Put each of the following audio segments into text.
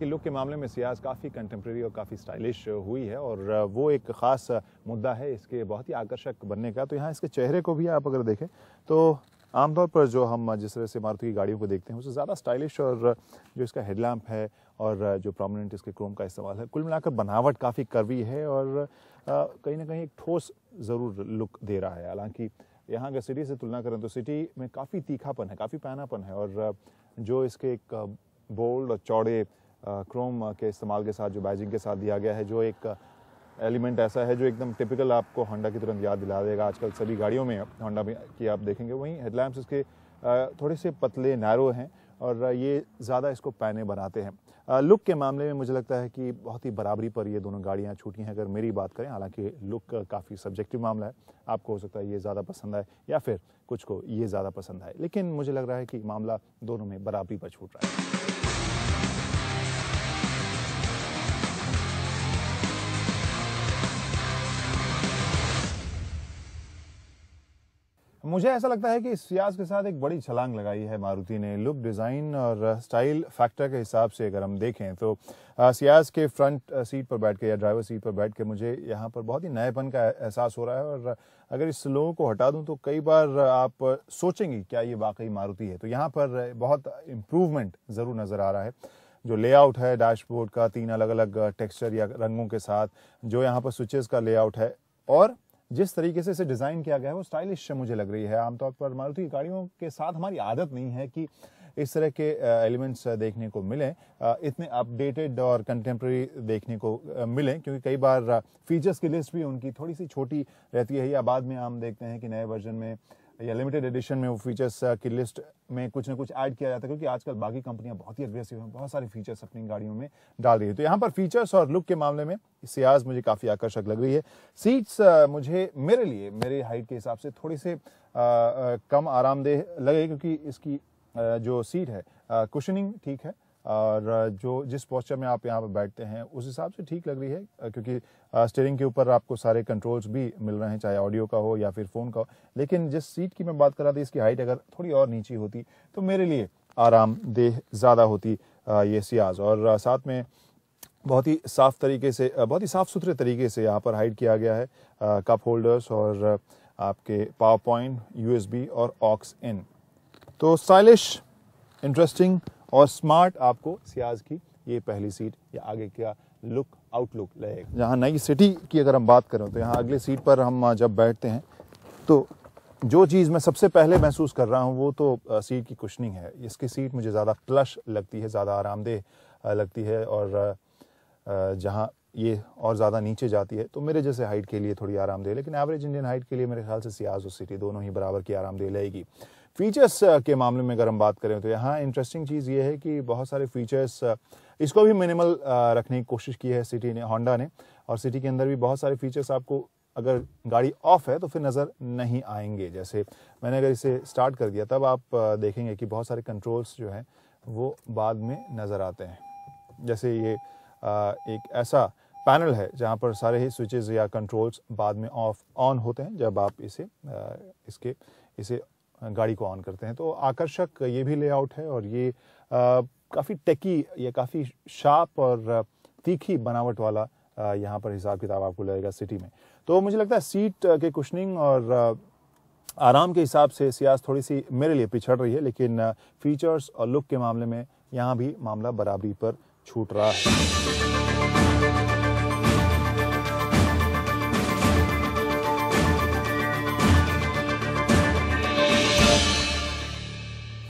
कि लुक के मामले में सियाज काफ़ी कंटेम्प्रेरी और काफ़ी स्टाइलिश हुई है और वो एक ख़ास मुद्दा है इसके बहुत ही आकर्षक बनने का। तो यहाँ इसके चेहरे को भी आप अगर देखें तो आमतौर पर जो हम जिस तरह से मारुति की गाड़ियों को देखते हैं उससे ज़्यादा स्टाइलिश, और जो इसका हेडलैम्प है और जो प्रोमिनेंट इसके क्रोम का इस्तेमाल है, कुल मिलाकर बनावट काफ़ी कर्वी है और कहीं ना कहीं एक ठोस ज़रूर लुक दे रहा है। हालांकि यहाँ अगर सिटी से तुलना करें तो सिटी में काफ़ी तीखापन है, काफ़ी पैनापन है, और जो इसके एक बोल्ड और चौड़े क्रोम के इस्तेमाल के साथ जो बैजिंग के साथ दिया गया है, जो एक एलिमेंट ऐसा है जो एकदम टिपिकल आपको होंडा की तुरंत याद दिला देगा। आजकल सभी गाड़ियों में होंडा में की आप देखेंगे। वहीं हेडलैम्प्स इसके थोड़े से पतले नैरो हैं और ये ज़्यादा इसको पैने बनाते हैं। लुक के मामले में मुझे लगता है कि बहुत ही बराबरी पर ये दोनों गाड़ियाँ छूटी हैं अगर मेरी बात करें। हालांकि लुक काफ़ी सब्जेक्टिव मामला है, आपको हो सकता है ये ज़्यादा पसंद आए या फिर कुछ को ये ज़्यादा पसंद आए, लेकिन मुझे लग रहा है कि मामला दोनों में बराबरी पर छूट रहा है। मुझे ऐसा लगता है कि सियाज के साथ एक बड़ी छलांग लगाई है मारुति ने। लुक, डिज़ाइन और स्टाइल फैक्टर के हिसाब से अगर हम देखें तो सियाज के फ्रंट सीट पर बैठ के या ड्राइवर सीट पर बैठ के मुझे यहाँ पर बहुत ही नएपन का एहसास हो रहा है। और अगर इस लोगों को हटा दूँ तो कई बार आप सोचेंगे क्या ये वाकई मारुति है। तो यहाँ पर बहुत इम्प्रूवमेंट ज़रूर नज़र आ रहा है। जो लेआउट है डैशबोर्ड का, 3 अलग अलग टेक्सचर या रंगों के साथ, जो यहाँ पर स्विचेस का लेआउट है और जिस तरीके से इसे डिज़ाइन किया गया है वो स्टाइलिश मुझे लग रही है। आमतौर पर मारुति की गाड़ियों के साथ हमारी आदत नहीं है कि इस तरह के एलिमेंट्स देखने को मिलें, इतने अपडेटेड और कंटेम्प्रेरी देखने को मिलें, क्योंकि कई बार फीचर्स की लिस्ट भी उनकी थोड़ी सी छोटी रहती है या बाद में हम देखते हैं कि नए वर्जन में या लिमिटेड एडिशन में वो फीचर्स की लिस्ट में कुछ ना कुछ ऐड किया जाता है, क्योंकि आजकल बाकी कंपनियां बहुत ही अग्रेसिव हैं, बहुत सारे फीचर्स अपनी गाड़ियों में डाल रही है। तो यहाँ पर फीचर्स और लुक के मामले में सियाज मुझे काफ़ी आकर्षक लग रही है। सीट्स मुझे मेरे हाइट के हिसाब से थोड़ी से कम आरामदेह लगे, क्योंकि इसकी जो सीट है कुशनिंग ठीक है और जो जिस पोस्चर में आप यहाँ पर बैठते हैं उस हिसाब से ठीक लग रही है, क्योंकि स्टीयरिंग के ऊपर आपको सारे कंट्रोल्स भी मिल रहे हैं, चाहे ऑडियो का हो या फिर फ़ोन का हो। लेकिन जिस सीट की मैं बात कर रहा था, इसकी हाइट अगर थोड़ी और नीची होती तो मेरे लिए आरामदेह ज़्यादा होती ये सियाज। और साथ में बहुत ही साफ तरीके से, बहुत ही साफ़ सुथरे तरीके से यहाँ पर हाइड किया गया है कप होल्डर्स और आपके पावर पॉइंट, USB और ऑक्स इन। तो स्टाइलिश, इंटरेस्टिंग और स्मार्ट आपको सियाज की ये पहली सीट या आगे का लुक आउटलुक लगेगा। जहाँ नई सिटी की अगर हम बात करें तो यहाँ अगले सीट पर हम जब बैठते हैं तो जो चीज़ मैं सबसे पहले महसूस कर रहा हूँ वो तो सीट की कुशनिंग है। इसकी सीट मुझे ज़्यादा प्लश लगती है, ज़्यादा आरामदेह लगती है, और जहाँ ये और ज़्यादा नीचे जाती है तो मेरे जैसे हाइट के लिए थोड़ी आरामदेह, लेकिन एवरेज इंडियन हाइट के लिए मेरे ख्याल से सियाज और सिटी दोनों ही बराबर की आरामदेह लगेगी। फीचर्स के मामले में अगर हम बात करें तो यहाँ इंटरेस्टिंग चीज़ ये है कि बहुत सारे फीचर्स इसको भी मिनिमल रखने की कोशिश की है सिटी ने, होंडा ने, और सिटी के अंदर भी बहुत सारे फीचर्स आपको अगर गाड़ी ऑफ है तो फिर नज़र नहीं आएंगे। जैसे मैंने अगर इसे स्टार्ट कर दिया तब आप देखेंगे कि बहुत सारे कंट्रोल्स जो हैं वो बाद में नज़र आते हैं। जैसे ये एक ऐसा पैनल है जहाँ पर सारे ही स्विचेस या कंट्रोल्स बाद में ऑन होते हैं जब आप इसे गाड़ी को ऑन करते हैं। तो आकर्षक ये भी लेआउट है और ये काफ़ी टेकी, ये काफ़ी शार्प और तीखी बनावट वाला यहाँ पर हिसाब किताब आपको लगेगा सिटी में। तो मुझे लगता है सीट के कुशनिंग और आराम के हिसाब से सियाज थोड़ी सी मेरे लिए पिछड़ रही है, लेकिन फीचर्स और लुक के मामले में यहाँ भी मामला बराबरी पर छूट रहा है।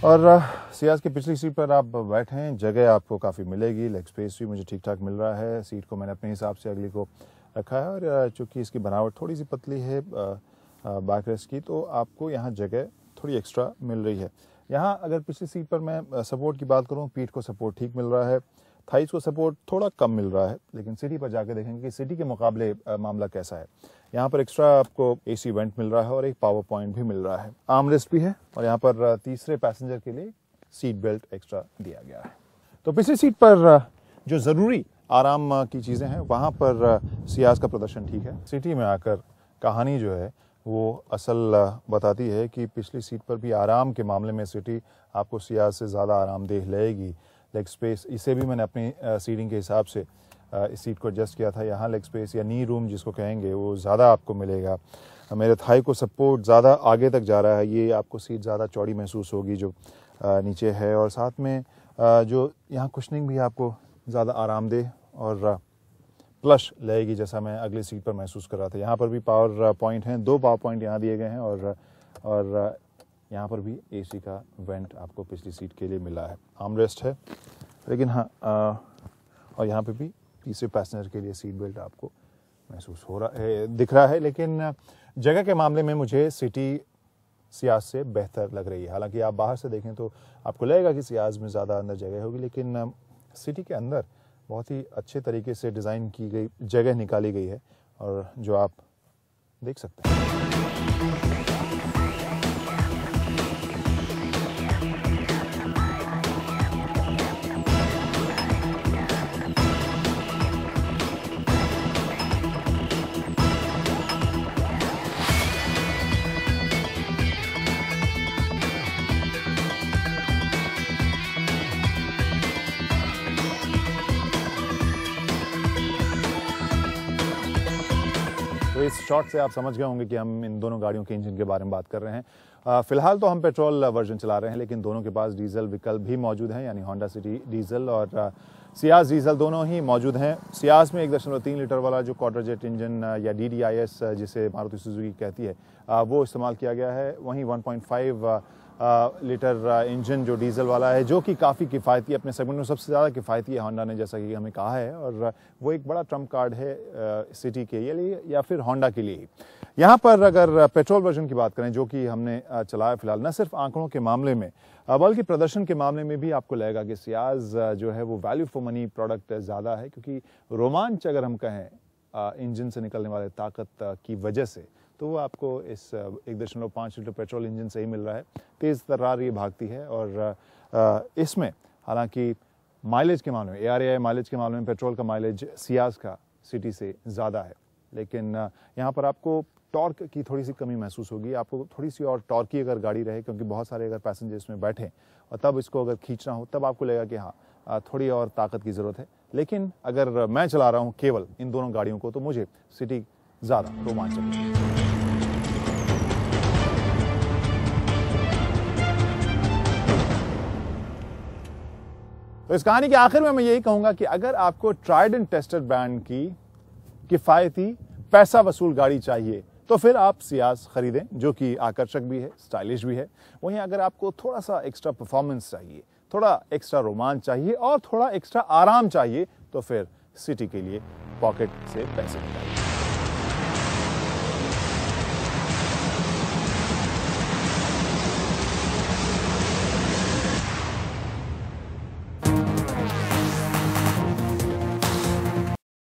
और सियाज की पिछली सीट पर आप बैठे हैं, जगह आपको काफ़ी मिलेगी, लेग स्पेस भी मुझे ठीक ठाक मिल रहा है। सीट को मैंने अपने हिसाब से अगली को रखा है और चूँकि इसकी बनावट थोड़ी सी पतली है बैक रेस्ट की, तो आपको यहाँ जगह थोड़ी एक्स्ट्रा मिल रही है। यहाँ अगर पिछली सीट पर मैं सपोर्ट की बात करूँ, पीठ को सपोर्ट ठीक मिल रहा है, थाइस को सपोर्ट थोड़ा कम मिल रहा है, लेकिन सिटी पर जाकर देखेंगे कि सिटी के मुकाबले मामला कैसा है। यहाँ पर एक्स्ट्रा आपको AC वेंट मिल रहा है और एक पावर पॉइंट भी मिल रहा है, आर्म रेस्ट भी है, और यहाँ पर तीसरे पैसेंजर के लिए सीट बेल्ट एक्स्ट्रा दिया गया है। तो पिछली सीट पर जो ज़रूरी आराम की चीज़ें हैं वहाँ पर सियाज का प्रदर्शन ठीक है। सिटी में आकर कहानी जो है वो असल बताती है कि पिछली सीट पर भी आराम के मामले में सिटी आपको सियाज से ज़्यादा आरामदेह लगेगी। लेग स्पेस, इसे भी मैंने अपनी सीटिंग के हिसाब से इस सीट को एडजस्ट किया था। यहाँ लेग स्पेस या नी रूम जिसको कहेंगे वो ज़्यादा आपको मिलेगा। मेरे थाई को सपोर्ट ज़्यादा आगे तक जा रहा है, ये आपको सीट ज़्यादा चौड़ी महसूस होगी जो नीचे है। और साथ में जो यहाँ कुशनिंग भी आपको ज़्यादा आरामदेह और प्लश लगेगी, जैसा मैं अगली सीट पर महसूस कर रहा था। यहाँ पर भी पावर पॉइंट हैं, 2 पावर पॉइंट यहाँ दिए गए हैं और यहाँ पर भी एसी का वेंट आपको पिछली सीट के लिए मिला है। आर्मरेस्ट है, लेकिन हाँ और यहाँ पे भी तीसरे पैसेंजर के लिए सीट बेल्ट आपको महसूस हो रहा है, दिख रहा है। लेकिन जगह के मामले में मुझे सिटी सियाज से बेहतर लग रही है। हालांकि आप बाहर से देखें तो आपको लगेगा कि सियाज में ज़्यादा अंदर जगह होगी, लेकिन सिटी के अंदर बहुत ही अच्छे तरीके से डिज़ाइन की गई जगह निकाली गई है और जो आप देख सकते हैं। तो इस शॉट से आप समझ गए होंगे कि हम इन दोनों गाड़ियों के इंजन के बारे में बात कर रहे हैं। फिलहाल तो हम पेट्रोल वर्जन चला रहे हैं, लेकिन दोनों के पास डीजल विकल्प भी मौजूद हैं, यानी होंडा सिटी डीजल और सियाज डीजल दोनों ही मौजूद हैं। सियाज में 1.3 लीटर वाला जो क्वार्टर जेट इंजन या DDIS जिसे मारुति सुजुकी कहती है वो इस्तेमाल किया गया है। वहीं 1.5 लीटर इंजन जो डीजल वाला है, जो कि काफ़ी किफ़ायती, अपने सेगमेंट में सबसे ज़्यादा किफ़ायती है होंडा ने, जैसा कि हमें कहा है, और वो एक बड़ा ट्रम्प कार्ड है सिटी के लिए या फिर होंडा के लिए ही। यहाँ पर अगर पेट्रोल वर्जन की बात करें, जो कि हमने चलाया फिलहाल, न सिर्फ आंकड़ों के मामले में बल्कि प्रदर्शन के मामले में भी आपको लगेगा कि सियाज जो है वो वैल्यू फॉर मनी प्रोडक्ट ज़्यादा है, क्योंकि रोमांच अगर हम कहें इंजन से निकलने वाले ताकत की वजह से, तो वो आपको इस 1.5 लीटर पेट्रोल इंजन से ही मिल रहा है। तेज़ तर्रार ये भागती है और इसमें हालांकि माइलेज के मामले में, ARAI माइलेज के मामले में पेट्रोल का माइलेज सियाज का सिटी से ज़्यादा है, लेकिन यहाँ पर आपको टॉर्क की थोड़ी सी कमी महसूस होगी। आपको थोड़ी सी और टॉर्की अगर गाड़ी रहे, क्योंकि बहुत सारे अगर पैसेंजर इसमें बैठें और तब इसको अगर खींचना हो, तब आपको लगेगा कि हाँ थोड़ी और ताकत की ज़रूरत है। लेकिन अगर मैं चला रहा हूँ केवल इन दोनों गाड़ियों को, तो मुझे सिटी ज़्यादा रोमांचक है। तो इस कहानी के आखिर में मैं यही कहूंगा कि अगर आपको ट्राइड एंड टेस्टेड ब्रांड की किफायती पैसा वसूल गाड़ी चाहिए, तो फिर आप सियाज खरीदें, जो कि आकर्षक भी है, स्टाइलिश भी है। वहीं अगर आपको थोड़ा सा एक्स्ट्रा परफॉर्मेंस चाहिए, थोड़ा एक्स्ट्रा रोमांच चाहिए और थोड़ा एक्स्ट्रा आराम चाहिए, तो फिर सिटी के लिए पॉकेट से पैसे निकालिए।